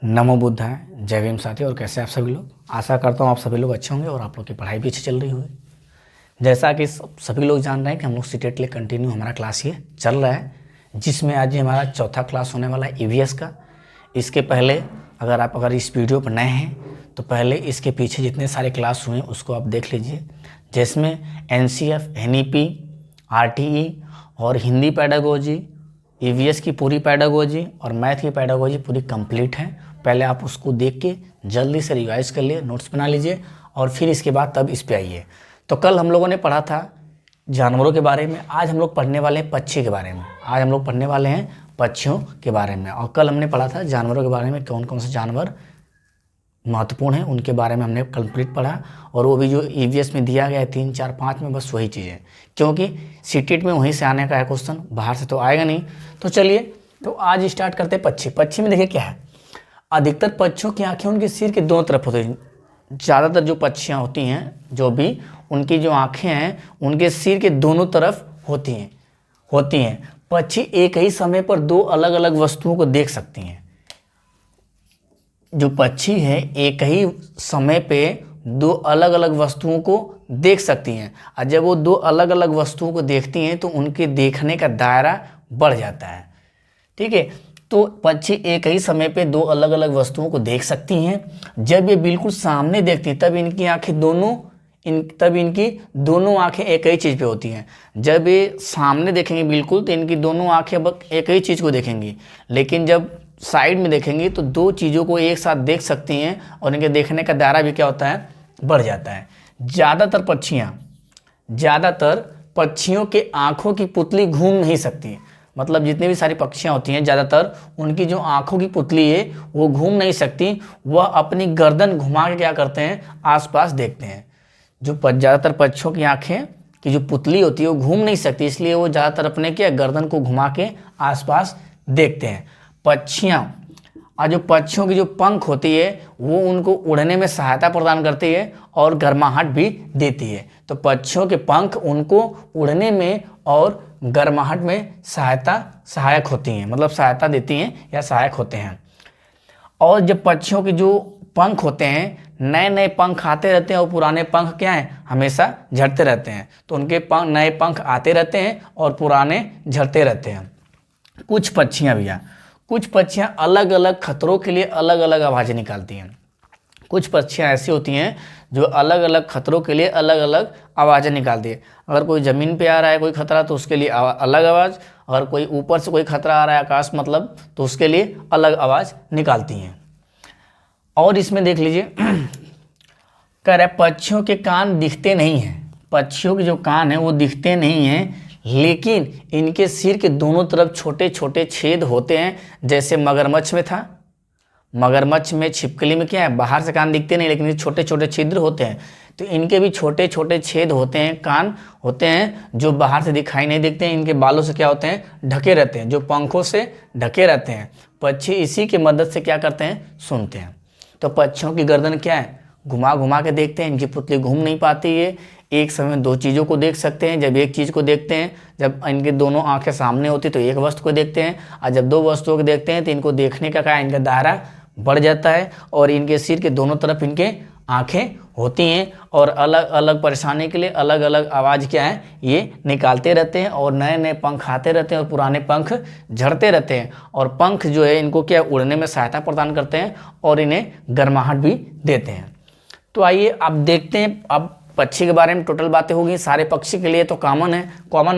नमो बुद्धाय। जय भीम साथी। और कैसे आप सभी लोग? आशा करता हूँ आप सभी लोग अच्छे होंगे और आप लोग की पढ़ाई भी अच्छी चल रही होगी। जैसा कि सभी लोग जान रहे हैं कि हम लोग सीटेट के लिए कंटिन्यू हमारा क्लास ये चल रहा है, जिसमें आज ये हमारा चौथा क्लास होने वाला है ईवीएस का। इसके पहले अगर इस वीडियो पर नए हैं तो पहले इसके पीछे जितने सारे क्लास हुए उसको आप देख लीजिए, जिसमें एनसीएफ, एनईपी, आरटीई और हिंदी पैडागोजी, ईवीएस की पूरी पैडागोजी और मैथ की पैडागोजी पूरी कंप्लीट है। पहले आप उसको देख के जल्दी से रिवाइज कर लिए, नोट्स बना लीजिए और फिर इसके बाद तब इस पे आइए। तो कल हम लोगों ने पढ़ा था जानवरों के बारे में, आज हम लोग पढ़ने वाले हैं पक्षी के बारे में। आज हम लोग पढ़ने वाले हैं पक्षियों के बारे में। और कल हमने पढ़ा था जानवरों के बारे में, कौन कौन से जानवर महत्वपूर्ण है उनके बारे में हमने कंप्लीट पढ़ा। और वो भी जो ईवीएस में दिया गया है 3, 4, 5 में, बस वही चीज़ें, क्योंकि सीटेट में वहीं से आने का है क्वेश्चन, बाहर से तो आएगा नहीं। तो चलिए, तो आज स्टार्ट करते हैं पक्षी। पक्षी में देखिए क्या है, अधिकतर पक्षियों की आंखें उनके सिर के दोनों तरफ होती हैं। ज़्यादातर जो पक्षियाँ होती हैं, जो भी उनकी जो आंखें हैं उनके सिर के दोनों तरफ होती हैं। पक्षी एक ही समय पर दो अलग अलग वस्तुओं को देख सकती हैं। जो पक्षी है एक ही समय पे दो अलग अलग वस्तुओं को देख सकती हैं, और जब वो दो अलग अलग वस्तुओं को देखती हैं तो उनके देखने का दायरा बढ़ जाता है। ठीक है, तो पक्षी एक ही समय पे दो अलग अलग वस्तुओं को देख सकती हैं। जब ये बिल्कुल सामने देखती हैं तब इनकी दोनों आंखें एक ही चीज़ पे होती हैं। जब ये सामने देखेंगे बिल्कुल तो इनकी दोनों आंखें एक ही चीज़ को देखेंगी, लेकिन जब साइड में देखेंगे तो दो चीज़ों को एक साथ देख सकती हैं और इनके देखने का दायरा भी क्या होता है, बढ़ जाता है। ज़्यादातर पक्षियों के आँखों की पुतली घूम नहीं सकती। मतलब जितनी भी सारी पक्षियाँ होती हैं ज़्यादातर उनकी जो आँखों की पुतली है वो घूम नहीं सकती, वह अपनी गर्दन घुमा के क्या करते हैं, आसपास देखते हैं। जो ज़्यादातर पक्षियों की आँखें की जो पुतली होती है वो घूम नहीं सकती, इसलिए वो ज़्यादातर अपने क्या गर्दन को घुमा के आसपास देखते हैं। पक्षियाँ और जो पक्षियों की जो पंख होती है वो उनको उड़ने में सहायता प्रदान करती है और गर्माहट भी देती है। तो पक्षियों के पंख उनको उड़ने में और गर्माहट में सहायक होती हैं, मतलब सहायता देती हैं या सहायक होते हैं। और जब पक्षियों के जो पंख होते हैं, नए नए पंख आते रहते हैं और पुराने पंख क्या हैं, हमेशा झड़ते रहते हैं। तो उनके नए पंख आते रहते हैं और पुराने झड़ते रहते हैं। कुछ पक्षियाँ अलग अलग खतरों के लिए अलग अलग आवाज़ें निकालती हैं। कुछ पक्षियाँ ऐसी होती हैं जो अलग अलग खतरों के लिए अलग अलग आवाज़ें निकालती है। अगर कोई ज़मीन पे आ रहा है कोई खतरा तो उसके लिए अलग आवाज़, अगर कोई ऊपर से कोई खतरा आ रहा है आकाश मतलब, तो उसके लिए अलग आवाज़ निकालती हैं। और इसमें देख लीजिए कह रहा है पक्षियों के कान दिखते नहीं हैं। पक्षियों के जो कान हैं वो दिखते नहीं हैं, लेकिन इनके सिर के दोनों तरफ छोटे छोटे छेद होते हैं। जैसे मगरमच्छ में था, मगरमच्छ में, छिपकली में क्या है, बाहर से कान दिखते नहीं लेकिन ये छोटे छोटे छिद्र होते हैं। तो इनके भी छोटे छोटे छेद होते हैं, कान होते हैं जो बाहर से दिखाई नहीं देते हैं। इनके बालों से क्या होते हैं, ढके रहते हैं, जो पंखों से ढके रहते हैं। पक्षी इसी की मदद से क्या करते हैं, सुनते हैं। तो पक्षियों की गर्दन क्या है, घुमा घुमा के देखते हैं, इनकी पुतली घूम नहीं पाती है। एक समय में दो चीज़ों को देख सकते हैं। जब एक चीज़ को देखते हैं, जब इनके दोनों आंखें सामने होती तो एक वस्तु को देखते हैं, और जब दो वस्तुओं को देखते हैं तो इनको देखने का क्या, इनका दायरा बढ़ जाता है और इनके सिर के दोनों तरफ इनके आंखें होती हैं और अलग अलग परेशानी के लिए अलग अलग आवाज़ क्या है ये निकालते रहते हैं। और नए नए पंख आते रहते हैं और पुराने पंख झड़ते रहते हैं। और पंख जो है इनको क्या, उड़ने में सहायता प्रदान करते हैं और इन्हें गर्माहट भी देते हैं। तो आइए अब देखते हैं, अब पक्षी के बारे में टोटल बातें होगी, सारे पक्षी के लिए तो कॉमन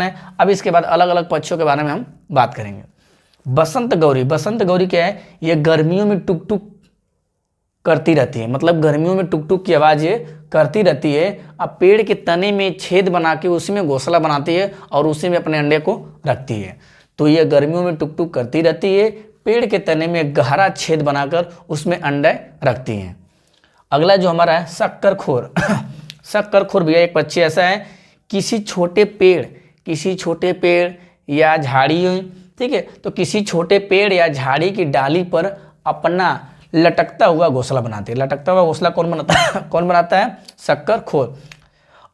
है। अब इसके बाद अलग अलग पक्षियों के बारे में हम बात करेंगे। बसंत गौरी क्या है, ये गर्मियों में टुक टुक करती रहती है। मतलब गर्मियों में टुक टुक की आवाज़ ये करती रहती है। अब पेड़ के तने में छेद बना के उसी में घोंसला बनाती है और उसी में अपने अंडे को रखती है। तो ये गर्मियों में टुक टुक करती रहती है, पेड़ के तने में गहरा छेद बनाकर उसमें अंडे रखती हैं। अगला जो हमारा है शक्करखोर शक्करखोर भैया एक पक्षी ऐसा है, किसी छोटे पेड़ या झाड़ी, ठीक है, तो किसी छोटे पेड़ या झाड़ी की डाली पर अपना लटकता हुआ घोंसला बनाते हैं। लटकता हुआ घोंसला कौन बनाता है, शक्करखोर।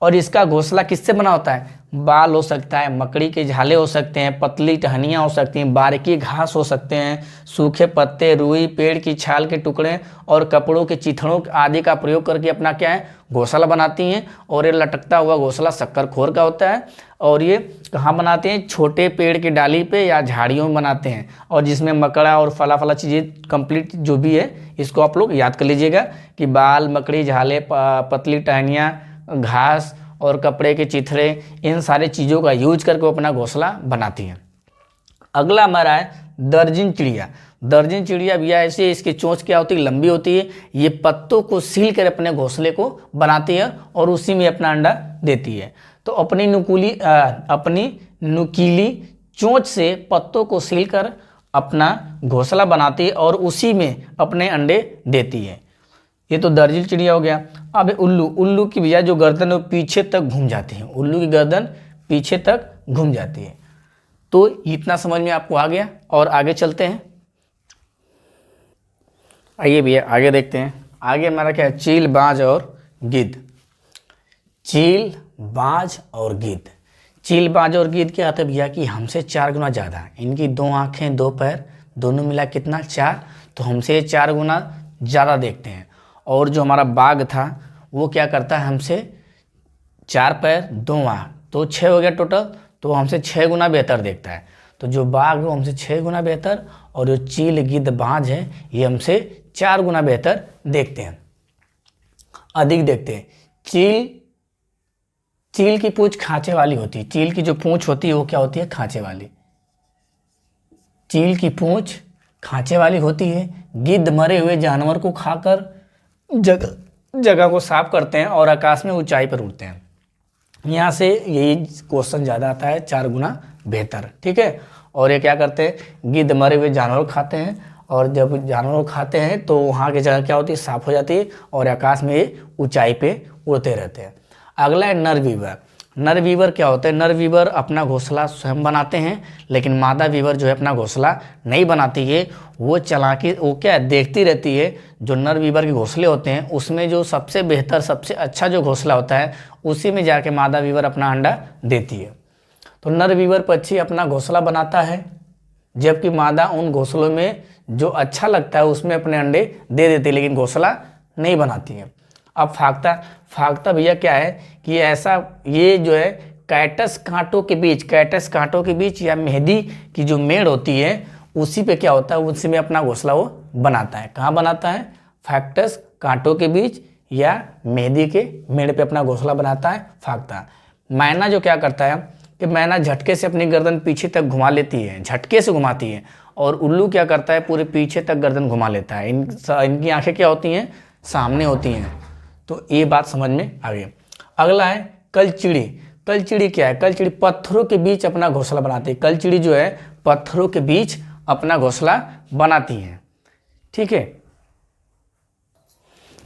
और इसका घोंसला किससे बना होता है, बाल हो सकता है, मकड़ी के झाले हो सकते हैं, पतली टहनियाँ हो सकती हैं, बारीकी घास हो सकते हैं, सूखे पत्ते, रुई, पेड़ की छाल के टुकड़े और कपड़ों के चिथड़ों आदि का प्रयोग करके अपना क्या है घोंसला बनाती हैं। और ये लटकता हुआ घोंसला शक्करखोर का होता है और ये कहाँ बनाते हैं, छोटे पेड़ की डाली पे या झाड़ियों में बनाते हैं, और जिसमें मकड़ा और फला फला चीज़ें कंप्लीट जो भी है इसको आप लोग याद कर लीजिएगा कि बाल, मकड़ी, झाले, पतली टहनियाँ, घास और कपड़े के चिथड़े, इन सारे चीज़ों का यूज करके वो अपना घोंसला बनाती हैं। अगला हमारा है दर्जन चिड़िया। दर्जन चिड़िया भी ऐसे, इसकी चोंच क्या होती है, लंबी होती है। ये पत्तों को सील कर अपने घोंसले को बनाती है और उसी में अपना अंडा देती है। तो अपनी नुकीली चोंच से पत्तों को सील कर अपना घोंसला बनाती है और उसी में अपने अंडे देती है। ये तो दर्जन चिड़िया हो गया। अब उल्लू। उल्लू की भैया जो गर्दन है वो पीछे तक घूम जाती है। उल्लू की गर्दन पीछे तक घूम जाती है। तो इतना समझ में आपको आ गया और आगे चलते हैं। आइए भैया आगे देखते हैं। आगे हमारा क्या है, चील, बाज और गिद्ध। चील, बाज और गिद्ध। चील, बाज और गिद्ध क्या आता है भैया कि हमसे 4 गुना ज़्यादा, इनकी 2 आँखें, 2 पैर, दोनों मिला कितना 4, तो हमसे 4 गुना ज़्यादा देखते हैं। और जो हमारा बाघ था वो क्या करता है, हमसे 4 पैर 2 आँख, तो 6 हो गया टोटल, तो हमसे 6 गुना बेहतर देखता है। तो जो बाघ है वो हमसे 6 गुना बेहतर, और जो चील, गिद्ध, बाज है ये हमसे 4 गुना बेहतर देखते हैं, अधिक देखते हैं। चील की पूंछ खांचे वाली होती है। चील की जो पूंछ होती है वो क्या होती है, खांचे वाली। चील की पूंछ खांचे वाली होती है। गिद्ध मरे हुए जानवर को खाकर जगह को साफ करते हैं और आकाश में ऊंचाई पर उड़ते हैं। यहाँ से यही क्वेश्चन ज़्यादा आता है, 4 गुना बेहतर। ठीक है। और ये क्या करते हैं, गिद्ध मरे हुए जानवर खाते हैं, और जब जानवर खाते हैं तो वहाँ की जगह क्या होती है, साफ हो जाती है और आकाश में ये ऊंचाई पे उड़ते रहते हैं। अगला है नर वीवर। नर वीवर क्या होता है, नर वीवर अपना घोंसला स्वयं बनाते हैं, लेकिन मादा वीवर जो है अपना घोंसला नहीं बनाती है। वो चालाकी, वो क्या है, देखती रहती है। जो नर वीवर के घोंसले होते हैं उसमें जो सबसे बेहतर, सबसे अच्छा जो घोंसला होता है उसी में जाके मादा वीवर अपना अंडा देती है। तो नर वीवर पक्षी अपना घोंसला बनाता है, जबकि मादा उन घोंसलों में जो अच्छा लगता है उसमें अपने अंडे दे देती है, लेकिन घोंसला नहीं बनाती है। अब फाख्ता भैया क्या है कि ऐसा, ये जो है कैटस कांटों के बीच या मेहंदी की जो मेड़ होती है उसी पे क्या होता है, उसी में अपना घोंसला वो बनाता है। कहाँ बनाता है, फैक्टस कांटों के बीच या मेहंदी के मेड़ पे अपना घोंसला बनाता है फाख्ता। मैना जो क्या करता है कि मैना झटके से अपनी गर्दन पीछे तक घुमा लेती है, झटके से घुमाती है, और उल्लू क्या करता है, पूरे पीछे तक गर्दन घुमा लेता है। इनकी आंखें क्या होती हैं, सामने होती हैं। तो ये बात समझ में आ गई। अगला है कलचिड़ी। कलचिड़ी क्या है, कलचिड़ी पत्थरों के बीच अपना घोंसला बनाती है। कलचिड़ी जो है पत्थरों के बीच अपना घोंसला बनाती है। ठीक है।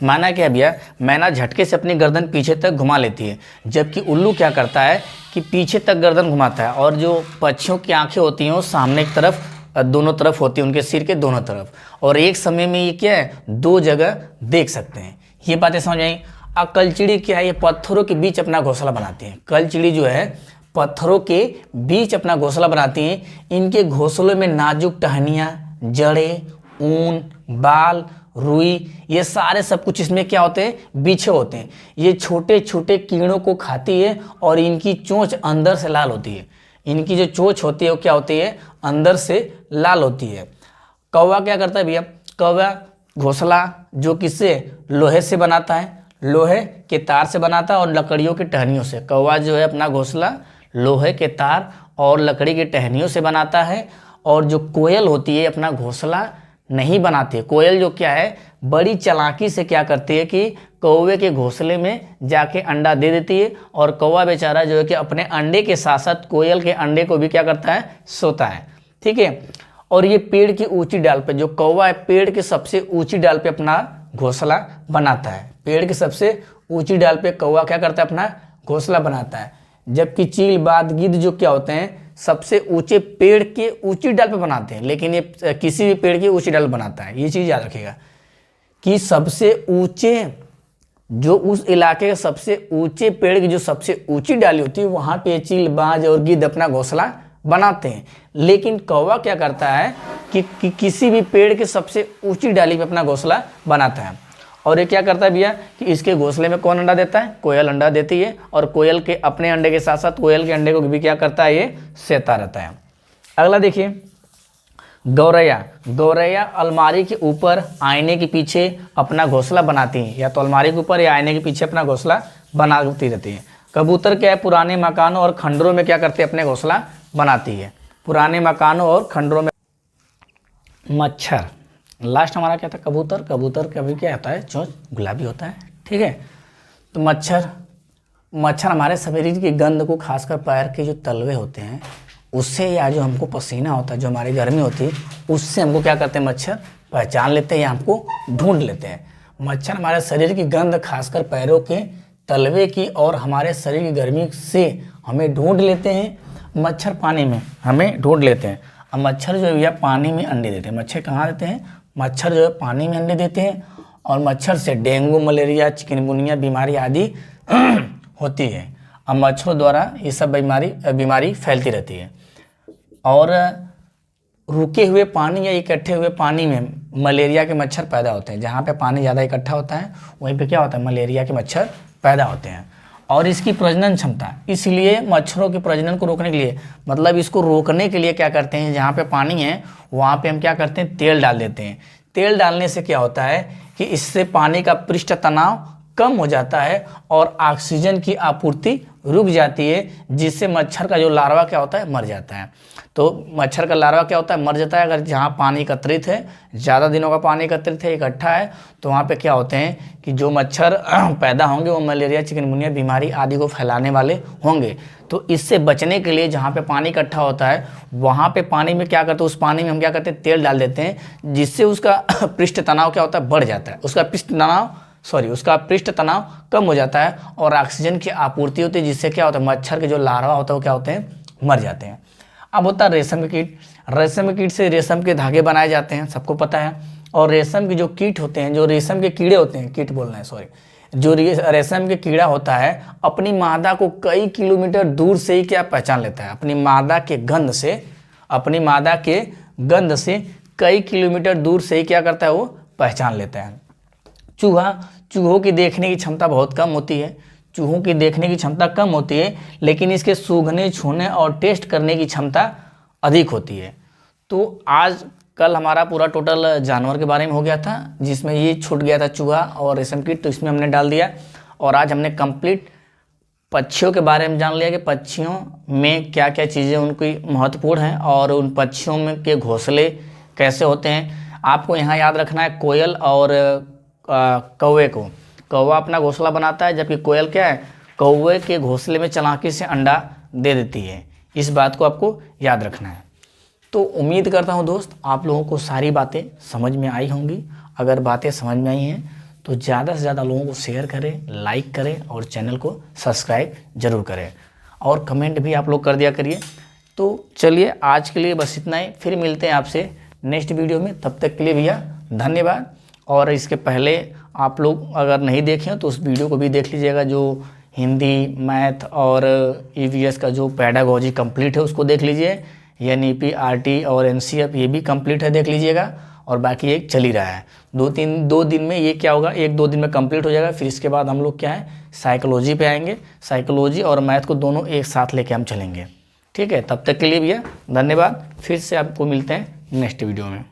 मैना क्या है भैया, मैना झटके से अपनी गर्दन पीछे तक घुमा लेती है, जबकि उल्लू क्या करता है कि पीछे तक गर्दन घुमाता है। और जो पक्षियों की आंखें होती हैं वो सामने की तरफ, दोनों तरफ होती है, उनके सिर के दोनों तरफ, और एक समय में ये क्या है, 2 जगह देख सकते हैं। ये बातें समझ आई। अब कलचिड़ी क्या है, ये पत्थरों के बीच अपना घोंसला बनाती है। कलचिड़ी जो है पत्थरों के बीच अपना घोंसला बनाती हैं। इनके घोंसलों में नाजुक टहनियाँ, जड़ें, ऊन, बाल, रुई, ये सारे सब कुछ इसमें क्या होते हैं, बिछे होते हैं। ये छोटे छोटे कीड़ों को खाती है और इनकी चोंच अंदर से लाल होती है। इनकी जो चोंच होती है वो क्या होती है, अंदर से लाल होती है। कौवा क्या करता है भैया, कौवा घोंसला जो किससे, लोहे से बनाता है, लोहे के तार से बनाता है और लकड़ियों की टहनियों से। कौवा जो है अपना घोंसला लोहे के तार और लकड़ी की टहनियों से बनाता है। और जो कोयल होती है अपना घोंसला नहीं बनाती है। कोयल जो क्या है, बड़ी चालाकी से क्या करती है कि कौवे के घोंसले में जाके अंडा दे देती है, और कौवा बेचारा जो है कि अपने अंडे के साथ साथ कोयल के अंडे को भी क्या करता है, सोता है। ठीक है। और ये पेड़ की ऊंची डाल पे, जो कौवा है पेड़ की सबसे ऊंची डाल पे अपना घोंसला बनाता है। पेड़ की सबसे ऊंची डाल पे कौवा क्या करता है, अपना घोंसला बनाता है। जबकि चील, बाज, गिद्ध जो क्या होते हैं, सबसे ऊंचे पेड़ के ऊंची डाल पे बनाते हैं, लेकिन ये किसी भी पेड़ की ऊंची डाल बनाता है। ये चीज़ याद रखिएगा कि सबसे ऊंचे जो उस इलाके के सबसे ऊंचे पेड़ की जो सबसे ऊंची डाली होती है वहाँ पे चील, बाज और गिद्ध अपना घोंसला बनाते हैं। लेकिन कौवा क्या करता है कि किसी भी पेड़ के सबसे ऊंची डाली पे अपना घोंसला बनाता है। और ये क्या करता है भैया कि इसके घोंसले में कौन अंडा देता है? कोयल अंडा देती है। और कोयल के अपने अंडे के साथ साथ कोयल के अंडे को भी क्या करता है? ये सेता रहता है। अगला देखिए, गौरैया। गौरैया अलमारी के ऊपर आईने के पीछे अपना घोंसला बनाती है, या तो अलमारी के ऊपर या आईने के पीछे अपना घोंसला बनाती रहती है। कबूतर क्या है? पुराने मकानों और खंडरों में क्या करते हैं? अपने घोंसला बनाती है। पुराने मकानों और खंडरों में। मच्छर, लास्ट हमारा क्या था? कबूतर। कबूतर का भी क्या होता है? चोंच गुलाबी होता है, ठीक है। तो मच्छर हमारे शरीर की गंध को, खासकर पैर के जो तलवे होते हैं उससे, या जो हमको पसीना होता है, जो हमारी गर्मी होती है उससे हमको क्या करते हैं? मच्छर पहचान लेते हैं या हमको ढूंढ लेते हैं। मच्छर हमारे शरीर की गंध, खासकर पैरों के तलवे की और हमारे शरीर की गर्मी से हमें ढूंढ लेते हैं। मच्छर पानी में हमें ढूंढ लेते हैं। अब मच्छर जो है भैया पानी में अंडे देते हैं। मच्छर कहाँ देते हैं? मच्छर जो है पानी में अंडे देते हैं। और मच्छर से डेंगू, मलेरिया, चिकनगुनिया बीमारी आदि होती है। अब मच्छरों द्वारा ये सब बीमारी फैलती रहती है। और रुके हुए पानी या इकट्ठे हुए पानी में मलेरिया के मच्छर पैदा होते हैं। जहाँ पे पानी ज़्यादा इकट्ठा होता है वहीं पे क्या होता है? मलेरिया के मच्छर पैदा होते हैं। और इसकी प्रजनन क्षमता, इसलिए मच्छरों के प्रजनन को रोकने के लिए, मतलब इसको रोकने के लिए क्या करते हैं? जहाँ पे पानी है वहाँ पे हम क्या करते हैं? तेल डाल देते हैं। तेल डालने से क्या होता है कि इससे पानी का पृष्ठ तनाव कम हो जाता है और ऑक्सीजन की आपूर्ति रुक जाती है, जिससे मच्छर का जो लार्वा क्या होता है? मर जाता है। तो मच्छर का लार्वा क्या होता है? मर जाता है। अगर जहाँ पानी एकत्रित है, ज़्यादा दिनों का पानी एकत्रित है, इकट्ठा है, तो वहाँ पे क्या होते हैं कि जो मच्छर पैदा होंगे वो मलेरिया, चिकनगुनिया बीमारी आदि को फैलाने वाले होंगे। तो इससे बचने के लिए जहाँ पे पानी इकट्ठा होता है वहाँ पे पानी में क्या करते हैं? उस पानी में हम क्या करते हैं? तेल डाल देते हैं, जिससे उसका पृष्ठ तनाव क्या होता है? बढ़ जाता है। उसका पृष्ठ तनाव कम हो जाता है और ऑक्सीजन की आपूर्ति होती है, जिससे क्या होता है? मच्छर के जो लार्वा होता है वो क्या होते हैं? मर जाते हैं। अब होता है रेशम के कीट। रेशम के कीट से रेशम के धागे बनाए जाते हैं, सबको पता है। और रेशम के जो कीट होते हैं, जो रेशम के कीड़े होते हैं, कीट बोलना है सॉरी, जो रेशम के कीड़ा होता है अपनी मादा को कई किलोमीटर दूर से ही क्या पहचान लेता है? अपनी मादा के गंध से कई किलोमीटर दूर से ही क्या करता है? वो पहचान लेता है। चूहों की देखने की क्षमता बहुत कम होती है। चूहों की देखने की क्षमता कम होती है, लेकिन इसके सूंघने, छूने और टेस्ट करने की क्षमता अधिक होती है। तो आज कल हमारा पूरा टोटल जानवर के बारे में हो गया था, जिसमें ये छूट गया था चूहा और रेशम कीट, तो इसमें हमने डाल दिया। और आज हमने कंप्लीट पक्षियों के बारे में जान लिया कि पक्षियों में क्या क्या चीज़ें उनकी महत्वपूर्ण हैं और उन पक्षियों में के घोंसले कैसे होते हैं। आपको यहाँ याद रखना है कोयल और कौवे को। कौवा अपना घोंसला बनाता है, जबकि कोयल क्या है? कौवे के घोंसले में चालाकी से अंडा दे देती है। इस बात को आपको याद रखना है। तो उम्मीद करता हूँ दोस्त आप लोगों को सारी बातें समझ में आई होंगी। अगर बातें समझ में आई हैं तो ज़्यादा से ज़्यादा लोगों को शेयर करें, लाइक करें और चैनल को सब्सक्राइब जरूर करें, और कमेंट भी आप लोग कर दिया करिए। तो चलिए आज के लिए बस इतना ही, फिर मिलते हैं आपसे नेक्स्ट वीडियो में। तब तक के लिए भैया धन्यवाद। और इसके पहले आप लोग अगर नहीं देखें तो उस वीडियो को भी देख लीजिएगा, जो हिंदी, मैथ और ईवीएस का जो पेडागोजी कंप्लीट है उसको देख लीजिए। एनईपी, आरटी और एनसीएफ ये भी कंप्लीट है, देख लीजिएगा। और बाकी एक चल ही रहा है। 2 दिन में ये क्या होगा, 1-2 दिन में कंप्लीट हो जाएगा। फिर इसके बाद हम लोग क्या है, साइकोलॉजी पे आएंगे। साइकोलॉजी और मैथ को दोनों एक साथ लेके हम चलेंगे। ठीक है, तब तक के लिए भैया धन्यवाद। फिर से आपको मिलते हैं नेक्स्ट वीडियो में।